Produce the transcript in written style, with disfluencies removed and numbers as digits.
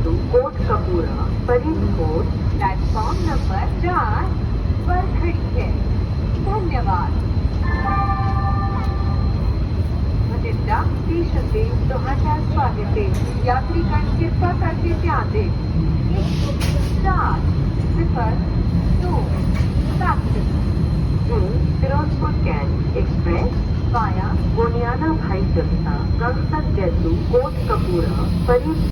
जैतू coat कपूरा Faridkot platform number 4 पर खड़ी है। धन्यवाद। बठिंडा स्टेशन ते ਤੁਹਾਡਾ स्वागत है। यात्रीगण कृपा करके ध्यान दें। 402 Firozpur Cantt express via Goniana Bhai Jagta गंगसर जैतू कोट कपूरा फरीद